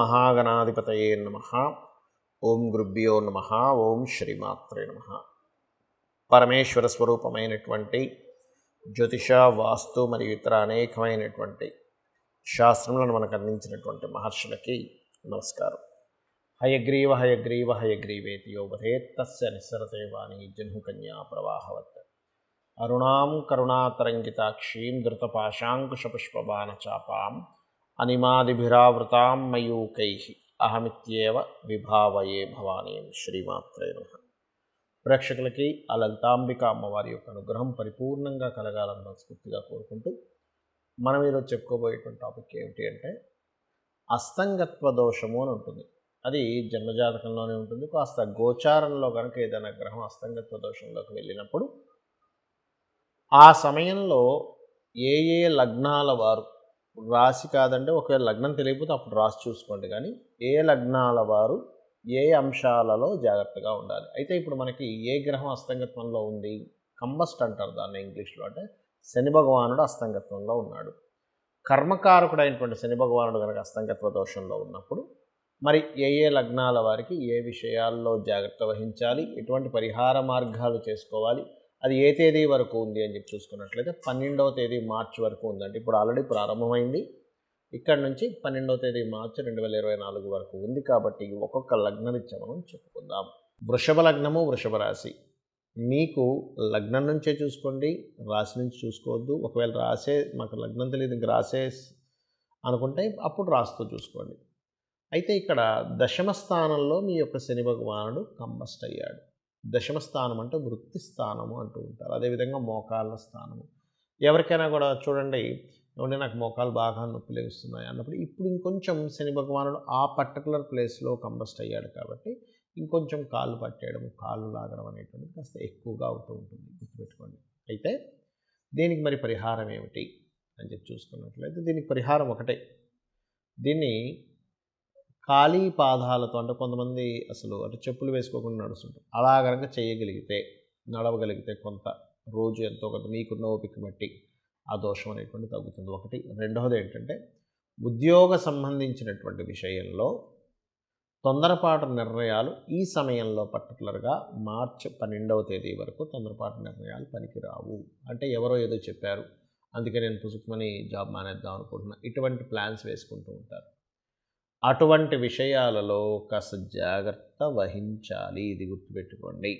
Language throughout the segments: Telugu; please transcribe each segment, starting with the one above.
మహాగణాధిపతయే నమః. ఓం గురుభ్యో నమః. ఓం శ్రీమాత్రే నమః. పరమేశ్వర స్వరూపమైనటువంటి జ్యోతిష, వాస్తు మరియు ఇతర అనేకమైనటువంటి శాస్త్రములను మనకు అందించినటువంటి మహర్షులకి నమస్కారం. హయగ్రీవ హయగ్రీవ హయగ్రీవేతి యోవధేత్ తస్య నిస్సరతే వాణి జహ్నుకన్యా ప్రవాహవత్. అరుణాం కరుణాతరంగితాక్షీం ధృతపాశాంకుశపుష్పబాణచాపాం అనిమాదిభిరావృతాం మయూకైః అహమిత్యేవ విభావయే భవానీం. శ్రీమాత్రే నమః. ప్రేక్షకులకి ఆ లలితాంబిక అమ్మవారి యొక్క అనుగ్రహం పరిపూర్ణంగా కలగాలని మనస్ఫూర్తిగా కోరుకుంటూ మనం ఈరోజు చెప్పుకోబోయేటువంటి టాపిక్ ఏమిటి అంటే అస్తంగత్వ దోషము అని ఉంటుంది. అది జన్మజాతకంలోనే ఉంటుంది. కాస్త గోచారంలో కనుక ఏదైనా గ్రహం అస్తంగత్వ దోషంలోకి వెళ్ళినప్పుడు ఆ సమయంలో ఏ ఏ లగ్నాల వారు, రాశి కాదంటే ఒకవేళ లగ్నం తెలియకపోతే అప్పుడు రాశి చూసుకోండి, కానీ ఏ లగ్నాల వారు ఏ అంశాలలో జాగ్రత్తగా ఉండాలి. అయితే ఇప్పుడు మనకి ఏ గ్రహం అస్తంగత్వంలో ఉంది, కంబస్ట్ అంటారు దాన్ని ఇంగ్లీష్లో, అంటే శని భగవానుడు అస్తంగత్వంలో ఉన్నాడు. కర్మకారకుడైనటువంటి శని భగవానుడు కనుక అస్తంగత్వ దోషంలో ఉన్నప్పుడు మరి ఏ ఏ లగ్నాల వారికి ఏ విషయాల్లో జాగ్రత్త వహించాలి, ఎటువంటి పరిహార మార్గాలు చేసుకోవాలి, అది ఏ తేదీ వరకు ఉంది అని చెప్పి చూసుకున్నట్లయితే 12వ తేదీ మార్చి వరకు ఉందంటే ఇప్పుడు ఆల్రెడీ ప్రారంభమైంది. ఇక్కడ నుంచి 12వ తేదీ మార్చి 2024 వరకు ఉంది. కాబట్టి ఒక్కొక్క లగ్నరీత్యా మనం చెప్పుకుందాం. వృషభ లగ్నము, వృషభ రాశి. మీకు లగ్నం నుంచే చూసుకోండి, రాశి నుంచి చూసుకోవద్దు. ఒకవేళ రాసే మాకు లగ్నం తెలియదు ఇంక రాసే అనుకుంటే అప్పుడు రాశితో చూసుకోండి. అయితే ఇక్కడ దశమ స్థానంలో మీ యొక్క శని భగవానుడు కంబస్ట్ అయ్యాడు. దశమ స్థానం అంటే వృత్తి స్థానము అంటూ ఉంటారు. అదేవిధంగా మోకాళ్ళ స్థానము. ఎవరికైనా కూడా చూడండి, ఏమంటే నాకు మోకాలు బాగా నొప్పి లేస్తున్నాయి అన్నప్పుడు ఇప్పుడు ఇంకొంచెం శని భగవానుడు ఆ పర్టికులర్ ప్లేస్లో కంబస్ట్ అయ్యాడు కాబట్టి ఇంకొంచెం కాళ్ళు పట్టేయడం, కాళ్ళు లాగడం అనేటువంటిది కాస్త ఎక్కువగా అవుతూ ఉంటుంది, గుర్తుపెట్టుకోండి. అయితే దీనికి మరి పరిహారం ఏమిటి అని చెప్పి చూసుకున్నట్లయితే దీనికి పరిహారం ఒకటే. దీన్ని ఖాళీ పాదాలతో, అంటే కొంతమంది అసలు అంటే చెప్పులు వేసుకోకుండా నడుస్తుంటారు, అలా కనుక చేయగలిగితే, నడవగలిగితే కొంత రోజు ఎంతో కొంత మీకున్న ఓపిక బట్టి ఆ దోషం అనేటువంటి తగ్గుతుంది. ఒకటి. రెండవది ఏంటంటే ఉద్యోగ సంబంధించినటువంటి విషయంలో తొందరపాటు నిర్ణయాలు ఈ సమయంలో పర్టికులర్గా మార్చి 12వ తేదీ వరకు తొందరపాటు నిర్ణయాలు పనికిరావు. అంటే ఎవరో ఏదో చెప్పారు అందుకే నేను పుసుకుమని జాబ్ మానేద్దాం అనుకుంటున్నా, ఇటువంటి ప్లాన్స్ వేసుకుంటూ ఉంటారు. అటువంటి విషయాలలో కాస్త జాగ్రత్త వహించాలి, ఇది గుర్తుపెట్టుకోండి,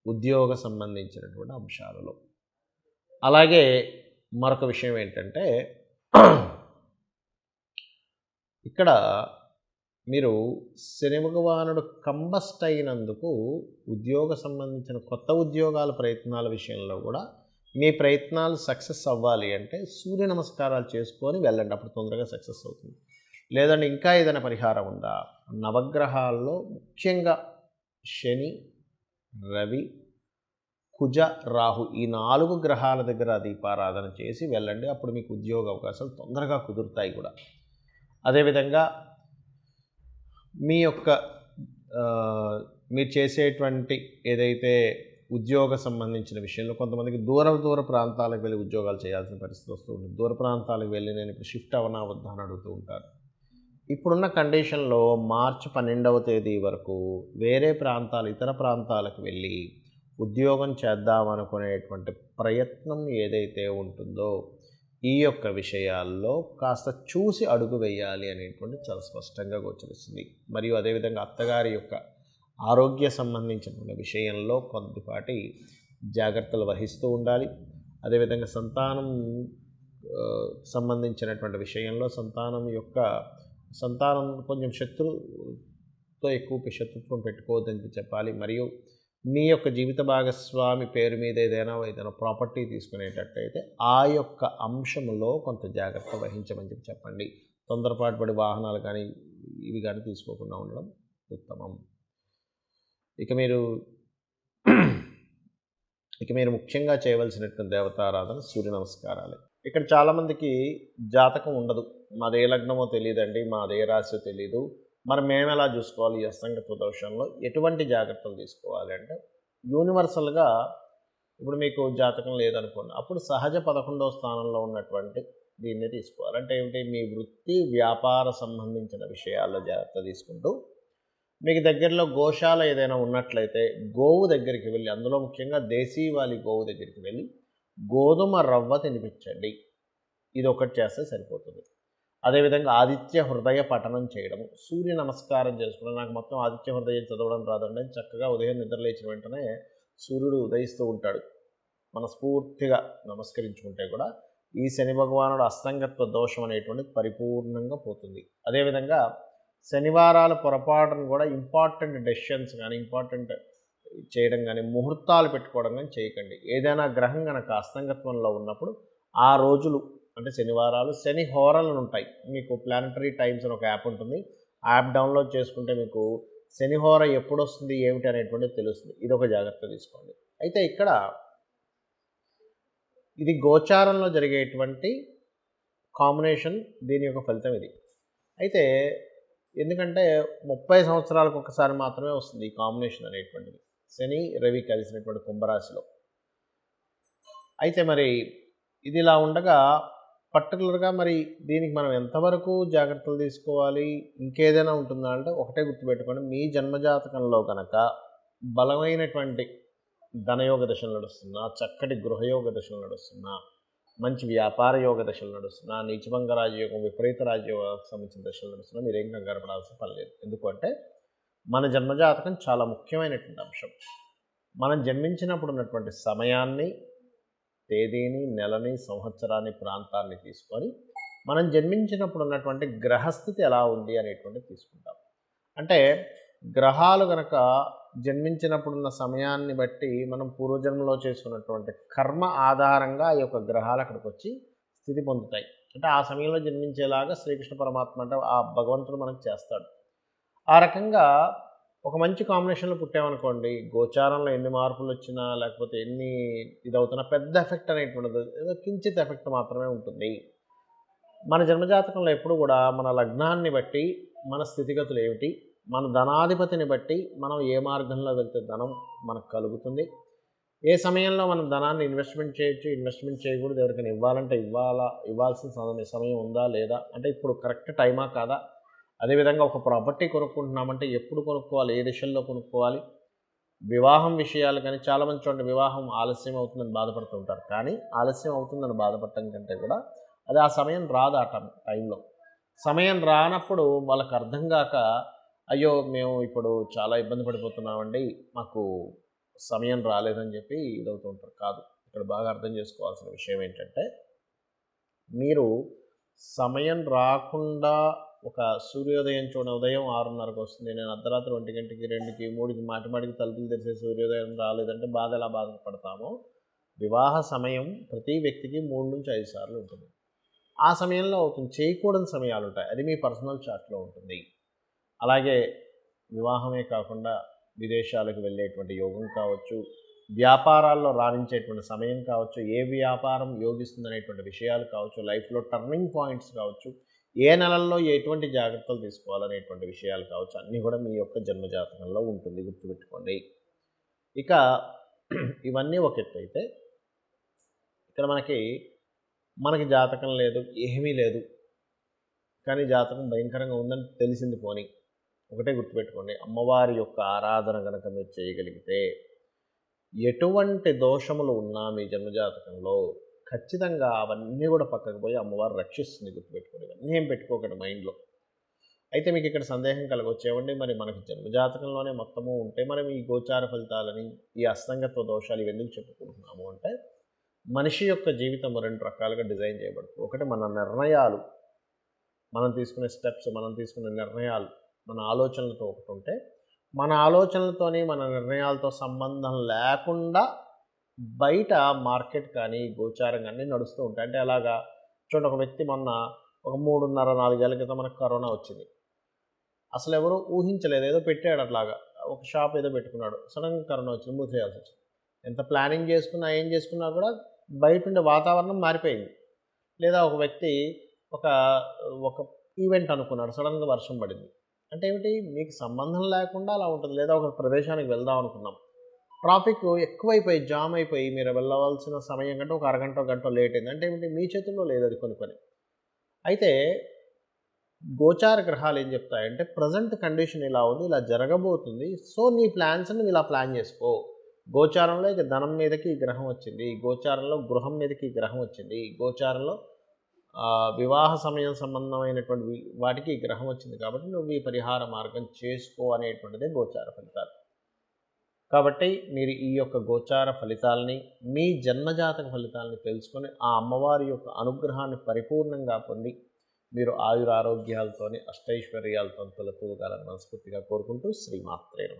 ఉద్యోగ సంబంధించినటువంటి అంశాలలో. అలాగే మరొక విషయం ఏంటంటే ఇక్కడ మీరు శని భగవానుడు కంబస్ట్ అయినందుకు ఉద్యోగ సంబంధించిన కొత్త ఉద్యోగాల ప్రయత్నాల విషయంలో కూడా మీ ప్రయత్నాలు సక్సెస్ అవ్వాలి అంటే సూర్య నమస్కారాలు చేసుకొని వెళ్ళండి, అప్పుడు తొందరగా సక్సెస్ అవుతుంది. లేదంటే ఇంకా ఏదైనా పరిహారం ఉందా, నవగ్రహాల్లో ముఖ్యంగా శని, రవి, కుజ, రాహు ఈ 4 గ్రహాల దగ్గర దీపారాధన చేసి వెళ్ళండి, అప్పుడు మీకు ఉద్యోగ అవకాశాలు తొందరగా కుదురుతాయి కూడా. అదేవిధంగా మీ యొక్క మీరు చేసేటువంటి ఏదైతే ఉద్యోగ సంబంధించిన విషయంలో కొంతమందికి దూర ప్రాంతాలకు వెళ్ళి ఉద్యోగాలు చేయాల్సిన పరిస్థితి వస్తూ ఉంటుంది. దూర ప్రాంతాలకు వెళ్ళి నేను ఇప్పుడు షిఫ్ట్ అవనా వద్దా అని అడుగుతూ ఉంటారు. ఇప్పుడున్న కండిషన్లో మార్చి 12వ తేదీ వరకు వేరే ప్రాంతాలు, ఇతర ప్రాంతాలకు వెళ్ళి ఉద్యోగం చేద్దామనుకునేటువంటి ప్రయత్నం ఏదైతే ఉంటుందో ఈ యొక్క విషయాల్లో కాస్త చూసి అడుగు వేయాలి అనేటువంటి చాలా స్పష్టంగా గోచరిస్తుంది. మరియు అదేవిధంగా అత్తగారి యొక్క ఆరోగ్య సంబంధించిన విషయంలో కొద్దిపాటి జాగ్రత్తలు వహిస్తూ ఉండాలి. అదేవిధంగా సంతానం సంబంధించినటువంటి విషయంలో సంతానం కొంచెం శత్రుతో ఎక్కువ శత్రుత్వం పెట్టుకోవద్దని చెప్పాలి. మరియు మీ యొక్క జీవిత భాగస్వామి పేరు మీద ఏదైనా ప్రాపర్టీ తీసుకునేటట్టయితే ఆ యొక్క అంశంలో కొంత జాగ్రత్త వహించమని చెప్పండి. తొందరపాటు పడి వాహనాలు కానీ ఇవి కానీ తీసుకోకుండా ఉండడం ఉత్తమం. ఇక మీరు ముఖ్యంగా చేయవలసినటువంటి దేవతారాధన సూర్య నమస్కారాలే. ఇక్కడ చాలామందికి జాతకం ఉండదు, మాదే లగ్నమో తెలియదండి, మాదే రాశో తెలీదు, మరి మేము ఎలా చూసుకోవాలి ఈ అస్తంగత్వ దోషంలో, ఎటువంటి జాగ్రత్తలు తీసుకోవాలి అంటే యూనివర్సల్గా ఇప్పుడు మీకు జాతకం లేదనుకోండి, అప్పుడు సహజ 11వ స్థానంలో ఉన్నటువంటి దీన్ని తీసుకోవాలి. అంటే ఏమిటి, మీ వృత్తి వ్యాపార సంబంధించిన విషయాల్లో జాగ్రత్త తీసుకుంటూ, మీకు దగ్గరలో గోశాల ఏదైనా ఉన్నట్లయితే గోవు దగ్గరికి వెళ్ళి, అందులో ముఖ్యంగా దేశీవాలి గోవు దగ్గరికి వెళ్ళి గోధుమ రవ్వ తినిపించండి. ఇది ఒకటి చేస్తే సరిపోతుంది. అదేవిధంగా ఆదిత్య హృదయ పఠనం చేయడము, సూర్య నమస్కారం చేసుకోవడం. నాకు మొత్తం ఆదిత్య హృదయం చదవడం రాదండి. చక్కగా ఉదయం నిద్ర లేచిన వెంటనే సూర్యుడు ఉదయిస్తూ ఉంటాడు, మనస్ఫూర్తిగా నమస్కరించుకుంటే కూడా ఈ శని భగవానుడు అస్తంగత్వ దోషం అనేటువంటిది పరిపూర్ణంగా పోతుంది. అదేవిధంగా శనివారాల పొరపాటును కూడా ఇంపార్టెంట్ డెసిషన్స్ కానీ, ఇంపార్టెంట్ చేయడం కానీ, ముహూర్తాలు పెట్టుకోవడం కానీ చేయకండి. ఏదైనా గ్రహం కనుక అస్తంగత్వంలో ఉన్నప్పుడు ఆ రోజులు అంటే శనివారాలు శని హోరలు ఉంటాయి. మీకు ప్లానటరీ టైమ్స్ అని ఒక యాప్ ఉంటుంది. ఆ యాప్ డౌన్లోడ్ చేసుకుంటే మీకు శని హోర ఎప్పుడు వస్తుంది ఏమిటి అనేటువంటిది తెలుస్తుంది. ఇది ఒక జాగ్రత్త తీసుకోండి. అయితే ఇక్కడ ఇది గోచారంలో జరిగేటువంటి కాంబినేషన్, దీని యొక్క ఫలితం ఇది. అయితే ఎందుకంటే 30 సంవత్సరాలకు ఒకసారి మాత్రమే వస్తుంది ఈ కాంబినేషన్ అనేటువంటిది, శని రవి కలిసినటువంటి కుంభరాశిలో. అయితే మరి ఇది ఇలా ఉండగా పర్టికులర్గా మరి దీనికి మనం ఎంతవరకు జాగ్రత్తలు తీసుకోవాలి, ఇంకేదైనా ఉంటుందా అంటే ఒకటే గుర్తుపెట్టుకోండి, మీ జన్మజాతకంలో కనుక బలమైనటువంటి ధనయోగ దశలు నడుస్తున్నా, చక్కటి గృహయోగ దశలు నడుస్తున్నా, మంచి వ్యాపార యోగ దశలు నడుస్తున్నా, నీచభంగ రాజయోగం విపరీత రాజయోగానికి సంబంధించిన దశలు నడుస్తున్నా మీరేం కంగారు పడాల్సిన పని లేదు. ఎందుకంటే మన జన్మజాతకం చాలా ముఖ్యమైనటువంటి అంశం. మనం జన్మించినప్పుడు ఉన్నటువంటి సమయాన్ని, తేదీని, నెలని, సంవత్సరాన్ని, ప్రాంతాన్ని తీసుకొని మనం జన్మించినప్పుడు ఉన్నటువంటి గ్రహస్థితి ఎలా ఉంది అనేటువంటిది తీసుకుంటాం. అంటే గ్రహాలు కనుక జన్మించినప్పుడున్న సమయాన్ని బట్టి మనం పూర్వజన్మలో చేసుకున్నటువంటి కర్మ ఆధారంగా ఈ యొక్క గ్రహాలు అక్కడికి వచ్చి స్థితి పొందుతాయి. అంటే ఆ సమయంలో జన్మించేలాగా శ్రీకృష్ణ పరమాత్మ అంటే ఆ భగవంతుడు మనకు చేస్తాడు. ఆ రకంగా ఒక మంచి కాంబినేషన్లో పుట్టామనుకోండి, గోచారంలో ఎన్ని మార్పులు వచ్చినా లేకపోతే ఎన్ని ఇదవుతున్నా పెద్ద ఎఫెక్ట్ అనేటువంటిది ఏదో కించిత్ ఎఫెక్ట్ మాత్రమే ఉంటుంది. మన జన్మజాతకంలో ఎప్పుడు కూడా మన లగ్నాన్ని బట్టి మన స్థితిగతులు ఏమిటి, మన ధనాధిపతిని బట్టి మనం ఏ మార్గంలో వెళ్తే ధనం మనకు కలుగుతుంది, ఏ సమయంలో మనం ధనాన్ని ఇన్వెస్ట్మెంట్ చేయొచ్చు, ఇన్వెస్ట్మెంట్ చేయకూడదు, ఎవరికైనా ఇవ్వాలంటే ఇవ్వాల్సిన సమయం ఉందా లేదా, అంటే ఇప్పుడు కరెక్ట్ టైమా కాదా, అదేవిధంగా ఒక ప్రాపర్టీ కొనుక్కుంటున్నామంటే ఎప్పుడు కొనుక్కోవాలి, ఏ దిశల్లో కొనుక్కోవాలి, వివాహం విషయాలు కానీ చాలామంది చూడండి వివాహం ఆలస్యం అవుతుందని బాధపడుతుంటారు. కానీ ఆలస్యం అవుతుందని బాధపడటం కంటే కూడా అది ఆ సమయం రాదు. ఆ టైంలో సమయం రానప్పుడు వాళ్ళకి అర్థం కాక అయ్యో మేము ఇప్పుడు చాలా ఇబ్బంది పడిపోతున్నామండి, మాకు సమయం రాలేదని చెప్పి ఇదవుతూ ఉంటారు. కాదు, ఇక్కడ బాగా అర్థం చేసుకోవాల్సిన విషయం ఏంటంటే మీరు సమయం రాకుండా ఒక సూర్యోదయం చూడండి, ఉదయం 6:30కి వస్తుంది, నేను అర్ధరాత్రి 1 గంటకి 2కి 3కి మాటిమాటికి తలుపులు తెరిసే సూర్యోదయం రాలేదంటే బాధ ఎలా బాధపడతామో, వివాహ సమయం ప్రతి వ్యక్తికి 3 నుంచి 5 సార్లు ఉంటుంది. ఆ సమయంలో అవుతుంది, చేయకూడని సమయాలు ఉంటాయి, అది మీ పర్సనల్ చార్ట్లో ఉంటుంది. అలాగే వివాహమే కాకుండా విదేశాలకు వెళ్ళేటువంటి యోగం కావచ్చు, వ్యాపారాల్లో రాణించేటువంటి సమయం కావచ్చు, ఏ వ్యాపారం యోగిస్తుందనేటువంటి విషయాలు కావచ్చు, లైఫ్లో టర్నింగ్ పాయింట్స్ కావచ్చు, ఏ నెలల్లో ఎటువంటి జాగ్రత్తలు తీసుకోవాలనేటువంటి విషయాలు కావచ్చు, అన్నీ కూడా మీ యొక్క జన్మజాతకంలో ఉంటుంది, గుర్తుపెట్టుకోండి. ఇక ఇవన్నీ ఒక ఎత్తు అయితే ఇక్కడ మనకి జాతకం లేదు, ఏమీ లేదు, కానీ జాతకం భయంకరంగా ఉందని తెలిసింది పోని, ఒకటే గుర్తుపెట్టుకోండి, అమ్మవారి యొక్క ఆరాధన కనుక మీరు చేయగలిగితే ఎటువంటి దోషములు ఉన్నా మీ జన్మజాతకంలో ఖచ్చితంగా అవన్నీ కూడా పక్కకు పోయి అమ్మవారు రక్షిస్తుంది, గుర్తుపెట్టుకోండి. ఇవన్నీ ఏం పెట్టుకోకండి మైండ్లో. అయితే మీకు ఇక్కడ సందేహం కలగొచ్చేవండి, మరి మనకి జన్మజాతకంలోనే మొత్తము ఉంటే మనం ఈ గోచార ఫలితాలని, ఈ అస్తంగత్వ దోషాలు ఇవన్నీ చెప్పుకుంటున్నాము అంటే మనిషి యొక్క జీవితం 2 రకాలుగా డిజైన్ చేయబడుతుంది. ఒకటి మన నిర్ణయాలు, మనం తీసుకునే స్టెప్స్, మనం తీసుకునే నిర్ణయాలు, మన ఆలోచనలతో ఒకటి ఉంటే, మన ఆలోచనలతోని మన నిర్ణయాలతో సంబంధం లేకుండా బయట మార్కెట్ కానీ గోచారం కానీ నడుస్తూ ఉంటాయి. అంటే అలాగా చూడండి, ఒక వ్యక్తి మొన్న ఒక 3.5-4 ఏళ్ల క్రితం మనకు కరోనా వచ్చింది. అసలు ఎవరు ఊహించలేదు, ఏదో పెట్టాడు అట్లాగా, ఒక షాప్ ఏదో పెట్టుకున్నాడు, సడన్గా కరోనా వచ్చింది, మూసేయాల్సి వచ్చింది. ఎంత ప్లానింగ్ చేసుకున్నా ఏం చేసుకున్నా కూడా బయట ఉండే వాతావరణం మారిపోయింది. లేదా ఒక వ్యక్తి ఒక ఈవెంట్ అనుకున్నాడు, సడన్గా వర్షం పడింది. అంటే ఏమిటి, మీకు సంబంధం లేకుండా అలా ఉంటుంది. లేదా ఒక ప్రదేశానికి వెళ్దాం అనుకున్నాం, ట్రాఫిక్ ఎక్కువైపోయి జామ్ అయిపోయి మీరు వెళ్ళవలసిన సమయం కంటే ఒక అరగంట గంట లేట్ అయింది అంటే ఏమిటి మీ చేతుల్లో లేదు అది కొన్ని. అయితే గోచార గ్రహాలు ఏం చెప్తాయంటే ప్రజెంట్ కండిషన్ ఇలా ఉంది, ఇలా జరగబోతుంది, సో నీ ప్లాన్స్ని ఇలా ప్లాన్ చేసుకో. గోచారంలో ఇక ధనం మీదకి ఈ గ్రహం వచ్చింది, గోచారంలో గృహం మీదకి ఈ గ్రహం వచ్చింది, గోచారంలో వివాహ సమయం సంబంధమైనటువంటి వాటికి ఈ గ్రహం వచ్చింది కాబట్టి నువ్వు ఈ పరిహార మార్గం చేసుకో అనేటువంటిదే గోచార ఫలితాలు. కాబట్టి మీరు ఈ యొక్క గోచార ఫలితాలని మీ జన్మజాతక ఫలితాలని తెలుసుకొని ఆ అమ్మవారి యొక్క అనుగ్రహాన్ని పరిపూర్ణంగా పొంది మీరు ఆయురారోగ్యాలతోని అష్టైశ్వర్యాలతో తొలతూగాలని మనస్ఫూర్తిగా కోరుకుంటూ శ్రీమాత్రే నమః.